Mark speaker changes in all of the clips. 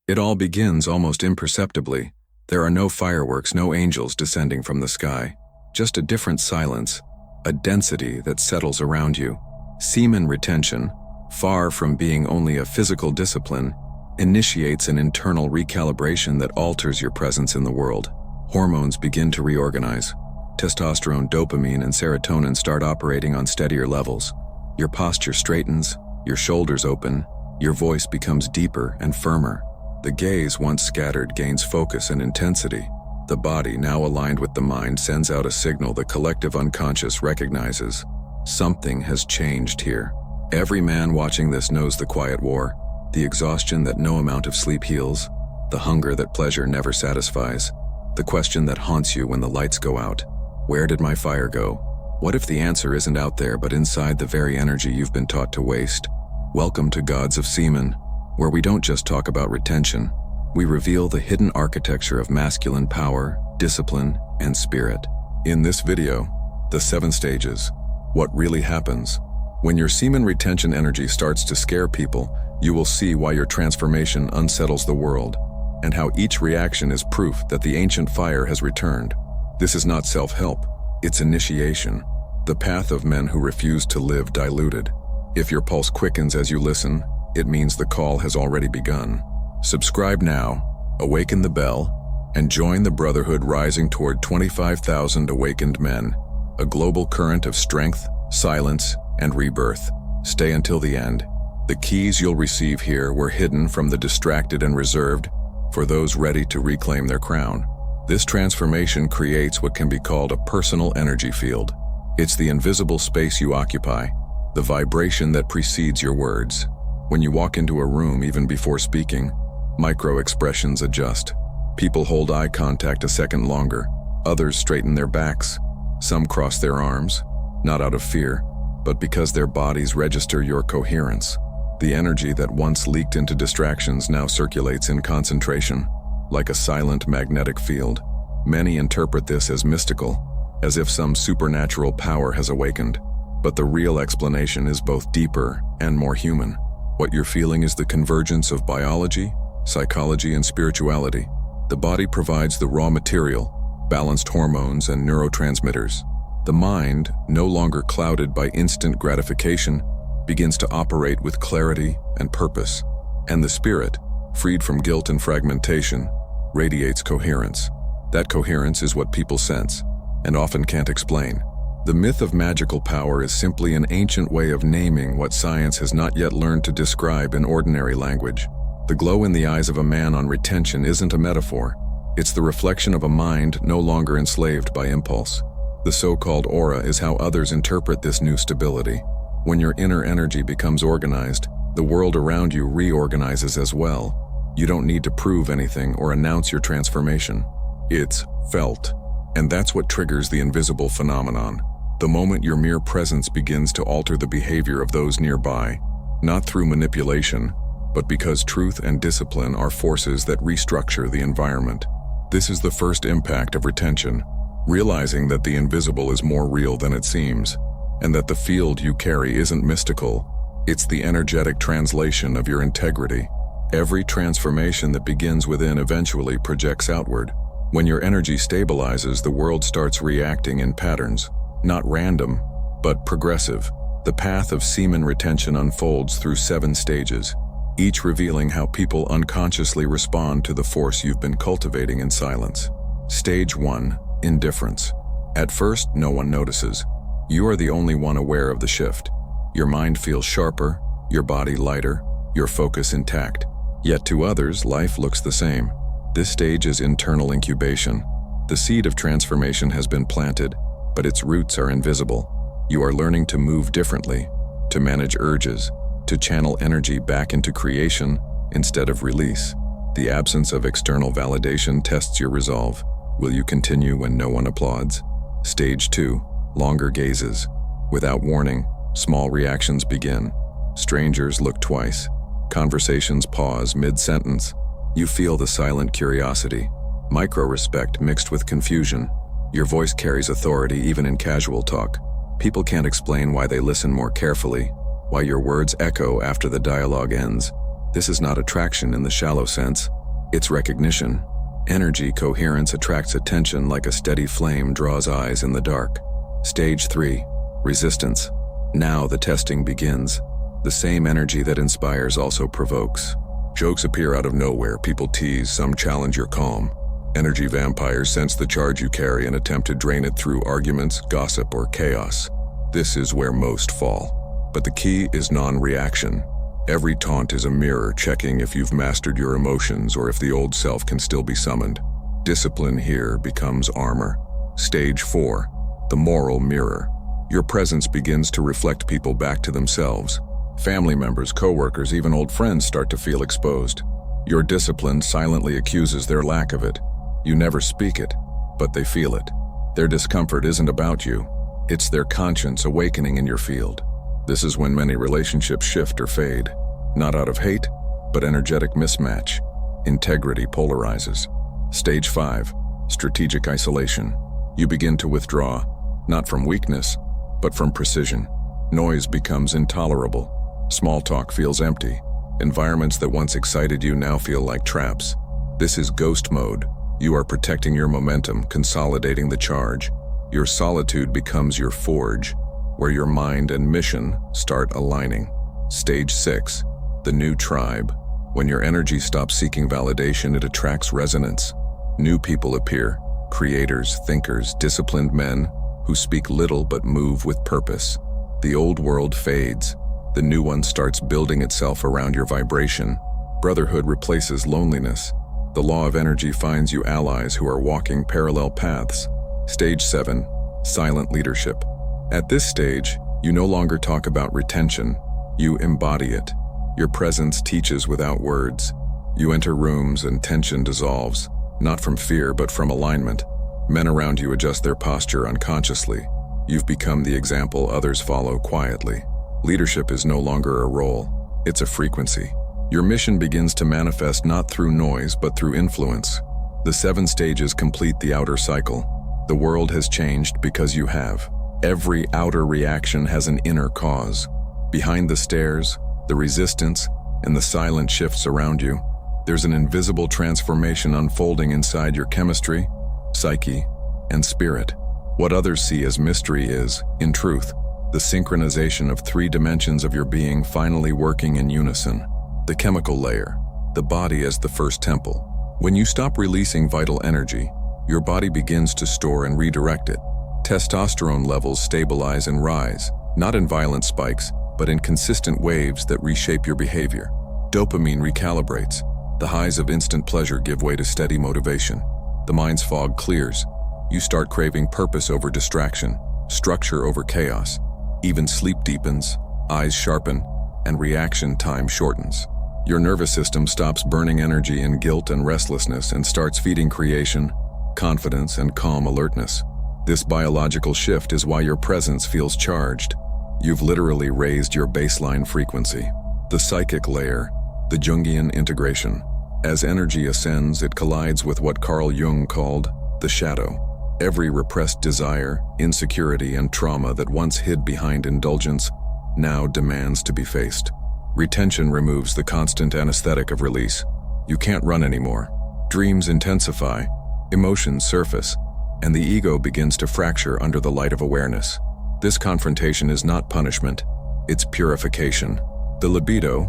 Speaker 1: It all begins almost imperceptibly. There are no fireworks, no angels descending from the sky. Just a different silence, a density that settles around you. Semen retention, far from being only a physical discipline, initiates an internal recalibration that alters your presence in the world. Hormones begin to reorganize. Testosterone, dopamine, and serotonin start operating on steadier levels. Your posture straightens, your shoulders open, your voice becomes deeper and firmer. The gaze, once scattered, gains focus and intensity. The body, now aligned with the mind, sends out a signal the collective unconscious recognizes. Something has changed here. Every man watching this knows the quiet war, the exhaustion that no amount of sleep heals, the hunger that pleasure never satisfies, the question that haunts you when the lights go out. Where did my fire go? What if the answer isn't out there but inside the very energy you've been taught to waste? Welcome to Gods of Semen, where we don't just talk about retention. We reveal the hidden architecture of masculine power, discipline, and spirit. In this video, the 7 stages. What really happens? When your semen retention energy starts to scare people, you will see why your transformation unsettles the world, and how each reaction is proof that the ancient fire has returned. This is not self-help, it's initiation, the path of men who refuse to live diluted. If your pulse quickens as you listen, it means the call has already begun. Subscribe now, awaken the bell, and join the brotherhood rising toward 25,000 awakened men, a global current of strength, silence, and rebirth. Stay until the end. The keys you'll receive here were hidden from the distracted and reserved for those ready to reclaim their crown. This transformation creates what can be called a personal energy field. It's the invisible space you occupy, the vibration that precedes your words. When you walk into a room, even before speaking, micro-expressions adjust. People hold eye contact a second longer. Others straighten their backs. Some cross their arms, not out of fear, but because their bodies register your coherence. The energy that once leaked into distractions now circulates in concentration, like a silent magnetic field. Many interpret this as mystical, as if some supernatural power has awakened. But the real explanation is both deeper and more human. What you're feeling is the convergence of biology, psychology, and spirituality. The body provides the raw material, balanced hormones and neurotransmitters. The mind, no longer clouded by instant gratification, begins to operate with clarity and purpose. And the spirit, freed from guilt and fragmentation, radiates coherence. That coherence is what people sense, and often can't explain. The myth of magical power is simply an ancient way of naming what science has not yet learned to describe in ordinary language. The glow in the eyes of a man on retention isn't a metaphor. It's the reflection of a mind no longer enslaved by impulse. The so-called aura is how others interpret this new stability. When your inner energy becomes organized, the world around you reorganizes as well. You don't need to prove anything or announce your transformation. It's felt. And that's what triggers the invisible phenomenon. The moment your mere presence begins to alter the behavior of those nearby, not through manipulation, but because truth and discipline are forces that restructure the environment. This is the first impact of retention, realizing that the invisible is more real than it seems, and that the field you carry isn't mystical, it's the energetic translation of your integrity. Every transformation that begins within eventually projects outward. When your energy stabilizes, the world starts reacting in patterns, not random, but progressive. The path of semen retention unfolds through 7 stages, each revealing how people unconsciously respond to the force you've been cultivating in silence. Stage 1, indifference. At first, no one notices. You are the only one aware of the shift. Your mind feels sharper, your body lighter, your focus intact. Yet to others, life looks the same. This stage is internal incubation. The seed of transformation has been planted, but its roots are invisible. You are learning to move differently, to manage urges, to channel energy back into creation instead of release. The absence of external validation tests your resolve. Will you continue when no one applauds? Stage 2, longer gazes. Without warning, small reactions begin. Strangers look twice. Conversations pause mid-sentence. You feel the silent curiosity, micro-respect mixed with confusion. Your voice carries authority even in casual talk. People can't explain why they listen more carefully, why your words echo after the dialogue ends. This is not attraction in the shallow sense. It's recognition. Energy coherence attracts attention like a steady flame draws eyes in the dark. Stage 3. Resistance. Now the testing begins. The same energy that inspires also provokes. Jokes appear out of nowhere, people tease, some challenge your calm. Energy vampires sense the charge you carry and attempt to drain it through arguments, gossip, or chaos. This is where most fall. But the key is non-reaction. Every taunt is a mirror checking if you've mastered your emotions or if the old self can still be summoned. Discipline here becomes armor. Stage 4. The moral mirror. Your presence begins to reflect people back to themselves. Family members, co-workers, even old friends start to feel exposed. Your discipline silently accuses their lack of it. You never speak it, but they feel it. Their discomfort isn't about you. It's their conscience awakening in your field. This is when many relationships shift or fade. Not out of hate, but energetic mismatch. Integrity polarizes. Stage 5. Strategic isolation. You begin to withdraw, not from weakness, but from precision. Noise becomes intolerable. Small talk feels empty. Environments that once excited you now feel like traps. This is ghost mode. You are protecting your momentum, consolidating the charge. Your solitude becomes your forge, where your mind and mission start aligning. Stage 6. The new tribe. When your energy stops seeking validation, it attracts resonance. New people appear, creators, thinkers, disciplined men who speak little but move with purpose. The old world fades. The new one starts building itself around your vibration. Brotherhood replaces loneliness. The law of energy finds you allies who are walking parallel paths. Stage 7. Silent leadership. At this stage, you no longer talk about retention. You embody it. Your presence teaches without words. You enter rooms and tension dissolves, not from fear but from alignment. Men around you adjust their posture unconsciously. You've become the example others follow quietly. Leadership is no longer a role, it's a frequency. Your mission begins to manifest not through noise but through influence. The 7 stages complete the outer cycle. The world has changed because you have. Every outer reaction has an inner cause. Behind the stairs, the resistance, and the silent shifts around you, there's an invisible transformation unfolding inside your chemistry, psyche, and spirit. What others see as mystery is, in truth, the synchronization of 3 dimensions of your being finally working in unison. The chemical layer, the body as the first temple. When you stop releasing vital energy, your body begins to store and redirect it. Testosterone levels stabilize and rise, not in violent spikes, but in consistent waves that reshape your behavior. Dopamine recalibrates. The highs of instant pleasure give way to steady motivation. The mind's fog clears. You start craving purpose over distraction, structure over chaos. Even sleep deepens, eyes sharpen, and reaction time shortens. Your nervous system stops burning energy in guilt and restlessness and starts feeding creation, confidence, and calm alertness. This biological shift is why your presence feels charged. You've literally raised your baseline frequency. The psychic layer, the Jungian integration. As energy ascends, it collides with what Carl Jung called the shadow. Every repressed desire, insecurity, and trauma that once hid behind indulgence now demands to be faced. Retention removes the constant anesthetic of release. You can't run anymore. Dreams intensify, emotions surface, and the ego begins to fracture under the light of awareness. This confrontation is not punishment, it's purification. The libido,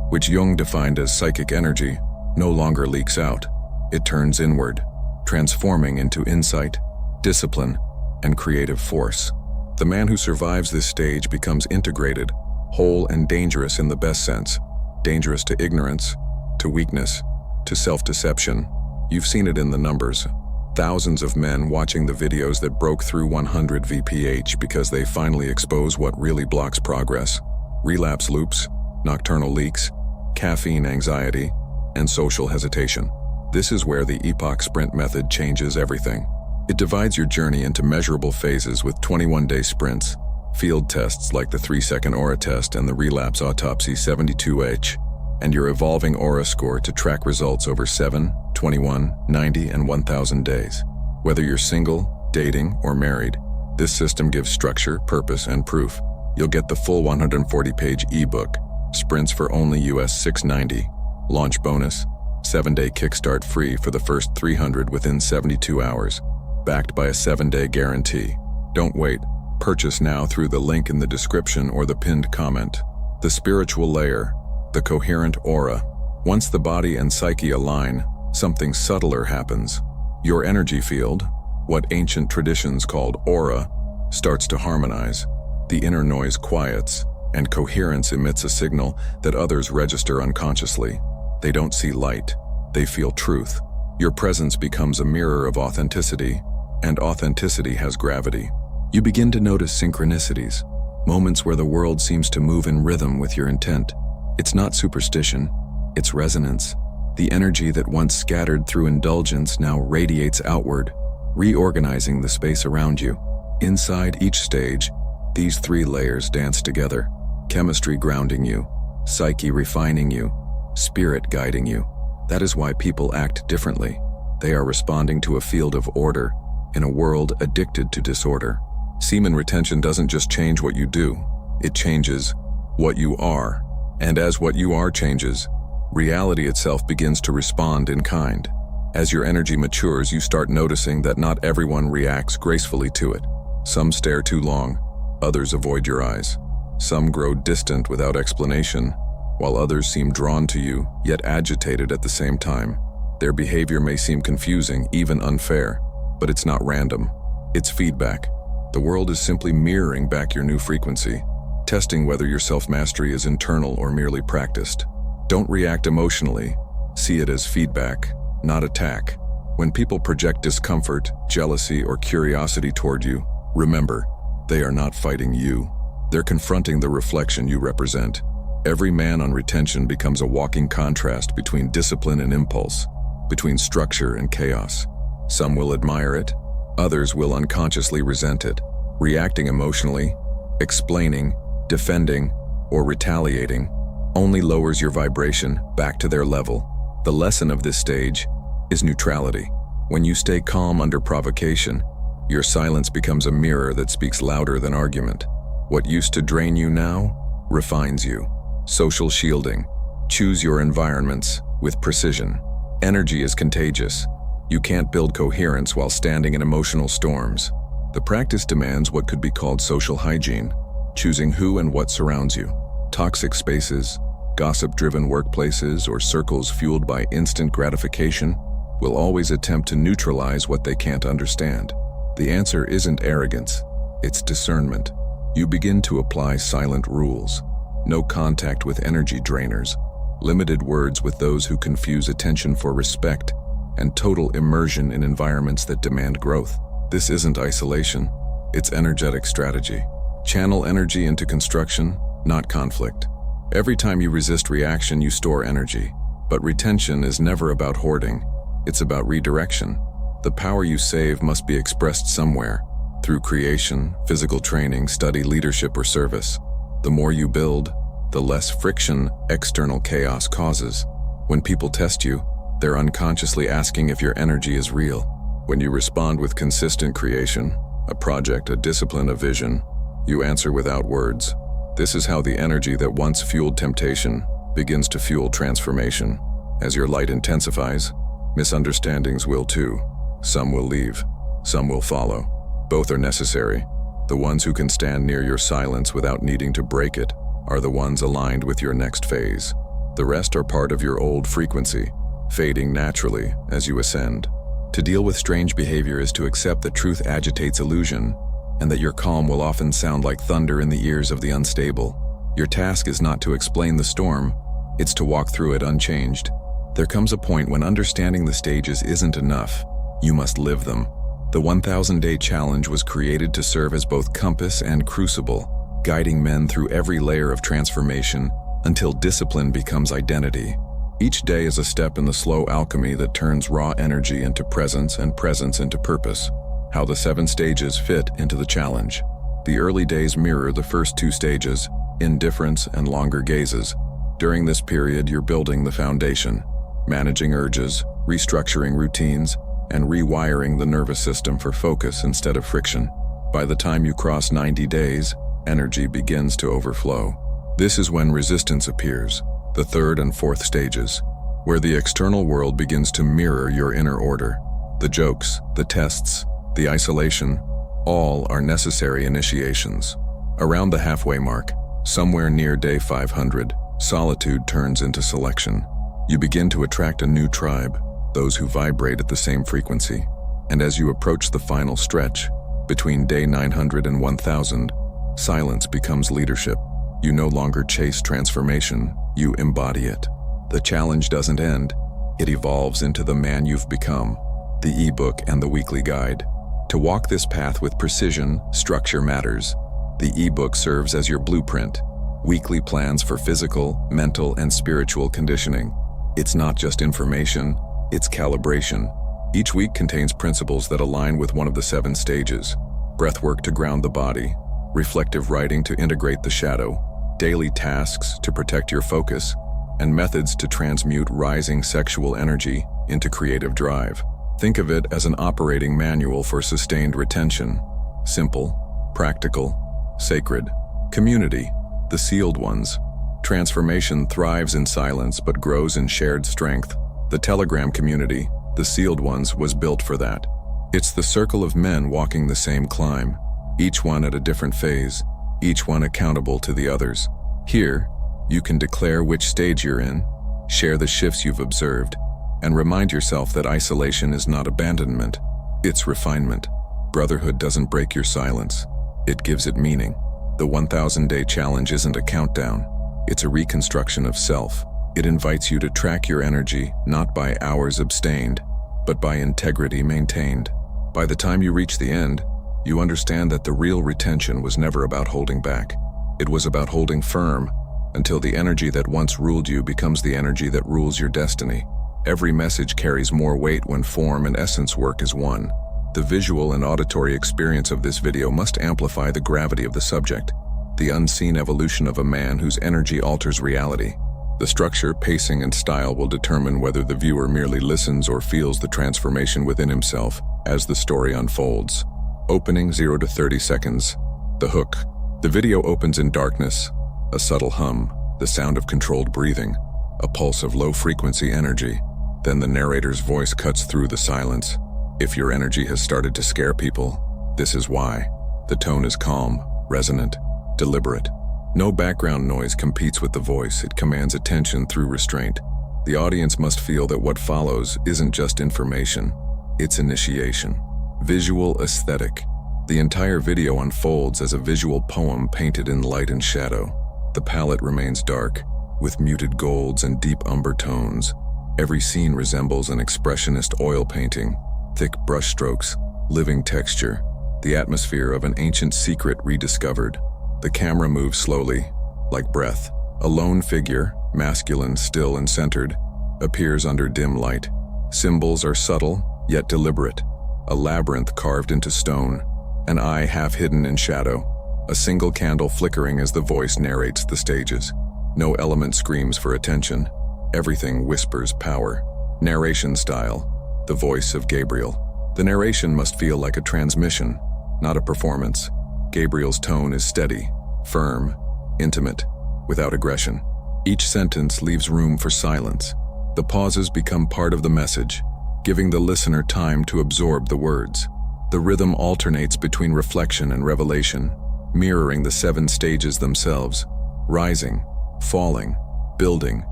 Speaker 1: which Jung defined as psychic energy, no longer leaks out. It turns inward, transforming into insight, discipline, and creative force. The man who survives this stage becomes integrated, whole and dangerous in the best sense. Dangerous to ignorance, to weakness, to self-deception. You've seen it in the numbers. Thousands of men watching the videos that broke through 100 VPH because they finally expose what really blocks progress. Relapse loops, nocturnal leaks, caffeine anxiety, and social hesitation. This is where the epoch sprint method changes everything. It divides your journey into measurable phases with 21-day sprints, field tests like the 3-second aura test and the relapse autopsy 72H, and your evolving aura score to track results over 7, 21, 90, and 1,000 days. Whether you're single, dating, or married, this system gives structure, purpose, and proof. You'll get the full 140-page ebook, sprints for only US $690, launch bonus, 7-day kickstart free for the first 300 within 72 hours, backed by a 7-day guarantee. Don't wait. Purchase now through the link in the description or the pinned comment. The spiritual layer, the coherent aura. Once the body and psyche align, something subtler happens. Your energy field, what ancient traditions called aura, starts to harmonize. The inner noise quiets, and coherence emits a signal that others register unconsciously. They don't see light, they feel truth. Your presence becomes a mirror of authenticity, and authenticity has gravity. You begin to notice synchronicities, moments where the world seems to move in rhythm with your intent. It's not superstition, it's resonance. The energy that once scattered through indulgence now radiates outward, reorganizing the space around you. Inside each stage, these 3 layers dance together. Chemistry grounding you, psyche refining you, spirit guiding you. That is why people act differently. They are responding to a field of order in a world addicted to disorder. Semen retention doesn't just change what you do, it changes what you are. And as what you are changes, reality itself begins to respond in kind. As your energy matures, you start noticing that not everyone reacts gracefully to it. Some stare too long, others avoid your eyes. Some grow distant without explanation, while others seem drawn to you, yet agitated at the same time. Their behavior may seem confusing, even unfair, but it's not random. It's feedback. The world is simply mirroring back your new frequency, testing whether your self-mastery is internal or merely practiced. Don't react emotionally. See it as feedback, not attack. When people project discomfort, jealousy, or curiosity toward you, remember, they are not fighting you. They're confronting the reflection you represent. Every man on retention becomes a walking contrast between discipline and impulse, between structure and chaos. Some will admire it, others will unconsciously resent it. Reacting emotionally, explaining, defending, or retaliating only lowers your vibration back to their level. The lesson of this stage is neutrality. When you stay calm under provocation, your silence becomes a mirror that speaks louder than argument. What used to drain you now refines you. Social shielding. Choose your environments with precision. Energy is contagious. You can't build coherence while standing in emotional storms. The practice demands what could be called social hygiene, choosing who and what surrounds you. Toxic spaces, gossip-driven workplaces, or circles fueled by instant gratification will always attempt to neutralize what they can't understand. The answer isn't arrogance, it's discernment. You begin to apply silent rules. No contact with energy drainers, limited words with those who confuse attention for respect, and total immersion in environments that demand growth. This isn't isolation, it's energetic strategy. Channel energy into construction, not conflict. Every time you resist reaction, you store energy. But retention is never about hoarding, it's about redirection. The power you save must be expressed somewhere, through creation, physical training, study, leadership, or service. The more you build, the less friction external chaos causes. When people test you, they're unconsciously asking if your energy is real. When you respond with consistent creation, a project, a discipline, a vision, you answer without words. This is how the energy that once fueled temptation begins to fuel transformation. As your light intensifies, misunderstandings will too. Some will leave, some will follow. Both are necessary. The ones who can stand near your silence without needing to break it are the ones aligned with your next phase. The rest are part of your old frequency, fading naturally as you ascend. To deal with strange behavior is to accept that truth agitates illusion, and that your calm will often sound like thunder in the ears of the unstable. Your task is not to explain the storm, it's to walk through it unchanged. There comes a point when understanding the stages isn't enough. You must live them. The 1,000-day challenge was created to serve as both compass and crucible, guiding men through every layer of transformation until discipline becomes identity. Each day is a step in the slow alchemy that turns raw energy into presence and presence into purpose. How the 7 stages fit into the challenge. The early days mirror the first 2 stages, indifference and longer gazes. During this period, you're building the foundation, managing urges, restructuring routines, and rewiring the nervous system for focus instead of friction. By the time you cross 90 days, energy begins to overflow. This is when resistance appears, the 3rd and 4th stages. where the external world begins to mirror your inner order. The jokes, the tests, the isolation, all are necessary initiations. Around the halfway mark, somewhere near day 500, solitude turns into selection. You begin to attract a new tribe, those who vibrate at the same frequency. And as you approach the final stretch, between day 900 and 1000, silence becomes leadership. You no longer chase transformation, you embody it. The challenge doesn't end, it evolves into the man you've become, the ebook and the weekly guide. To walk this path with precision, structure matters. The ebook serves as your blueprint, weekly plans for physical, mental, and spiritual conditioning. It's not just information, it's calibration. Each week contains principles that align with one of the 7 stages: breathwork to ground the body, reflective writing to integrate the shadow, daily tasks to protect your focus, and methods to transmute rising sexual energy into creative drive. Think of it as an operating manual for sustained retention. Simple, practical, sacred. Community, the sealed ones. Transformation thrives in silence but grows in shared strength. The Telegram community, the sealed ones, was built for that. It's the circle of men walking the same climb, each one at a different phase, each one accountable to the others. Here, you can declare which stage you're in, share the shifts you've observed, and remind yourself that isolation is not abandonment, it's refinement. Brotherhood doesn't break your silence, it gives it meaning. The 1000-day challenge isn't a countdown, it's a reconstruction of self. It invites you to track your energy, not by hours abstained, but by integrity maintained. By the time you reach the end, you understand that the real retention was never about holding back. It was about holding firm, until the energy that once ruled you becomes the energy that rules your destiny. Every message carries more weight when form and essence work as one. The visual and auditory experience of this video must amplify the gravity of the subject, the unseen evolution of a man whose energy alters reality. The structure, pacing, and style will determine whether the viewer merely listens or feels the transformation within himself as the story unfolds. Opening 0 to 30 seconds. The hook. The video opens in darkness. A subtle hum, the sound of controlled breathing, a pulse of low-frequency energy. Then the narrator's voice cuts through the silence. If your energy has started to scare people, this is why. The tone is calm, resonant, deliberate. No background noise competes with the voice, it commands attention through restraint. The audience must feel that what follows isn't just information, it's initiation. Visual aesthetic. The entire video unfolds as a visual poem painted in light and shadow. The palette remains dark, with muted golds and deep umber tones. Every scene resembles an expressionist oil painting, thick brushstrokes, living texture, the atmosphere of an ancient secret rediscovered. The camera moves slowly, like breath. A lone figure, masculine, still and centered, appears under dim light. Symbols are subtle, yet deliberate. A labyrinth carved into stone, an eye half hidden in shadow, a single candle flickering as the voice narrates the stages. No element screams for attention. Everything whispers power. Narration style, the voice of Gabriel. The narration must feel like a transmission, not a performance. Gabriel's tone is steady, firm, intimate, without aggression. Each sentence leaves room for silence. The pauses become part of the message, giving the listener time to absorb the words. The rhythm alternates between reflection and revelation, mirroring the 7 stages themselves: rising, falling, building,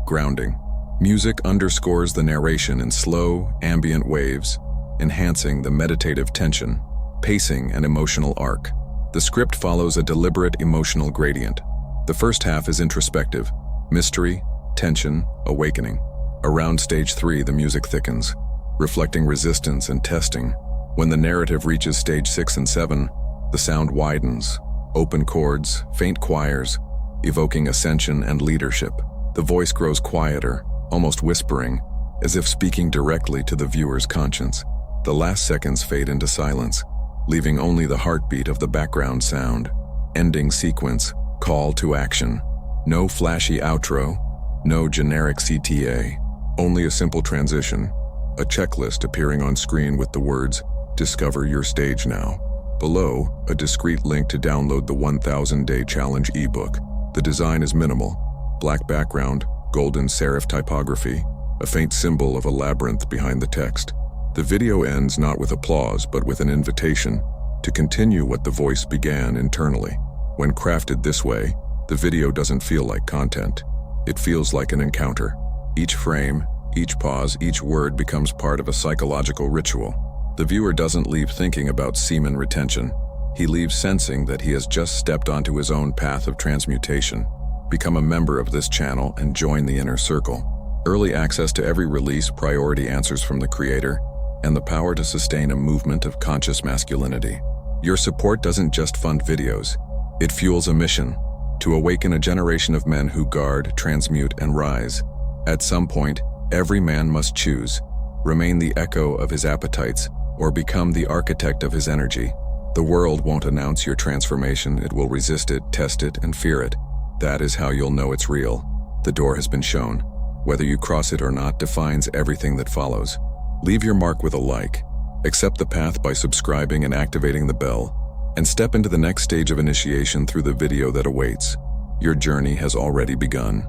Speaker 1: grounding. Music underscores the narration in slow, ambient waves, enhancing the meditative tension, pacing, and emotional arc. The script follows a deliberate emotional gradient. The first half is introspective, mystery, tension, awakening. Around stage 3, the music thickens, reflecting resistance and testing. When the narrative reaches stage 6 and 7, the sound widens, open chords, faint choirs, evoking ascension and leadership. The voice grows quieter, almost whispering, as if speaking directly to the viewer's conscience. The last seconds fade into silence, leaving only the heartbeat of the background sound. Ending sequence, call to action. No flashy outro, no generic CTA, only a simple transition, a checklist appearing on screen with the words, "Discover your stage now." Below, a discreet link to download the 1000-day challenge ebook. The design is minimal, black background, golden serif typography, a faint symbol of a labyrinth behind the text. The video ends not with applause, but with an invitation to continue what the voice began internally. When crafted this way, the video doesn't feel like content. It feels like an encounter. Each frame, each pause, each word becomes part of a psychological ritual. The viewer doesn't leave thinking about semen retention. He leaves sensing that he has just stepped onto his own path of transmutation. Become a member of this channel and join the inner circle. Early access to every release, priority answers from the creator, and the power to sustain a movement of conscious masculinity. Your support doesn't just fund videos. It fuels a mission to awaken a generation of men who guard, transmute, and rise. At some point, every man must choose, remain the echo of his appetites, or become the architect of his energy. The world won't announce your transformation, it will resist it, test it, and fear it. That is how you'll know it's real. The door has been shown. Whether you cross it or not defines everything that follows. Leave your mark with a like. Accept the path by subscribing and activating the bell, and step into the next stage of initiation through the video that awaits. Your journey has already begun.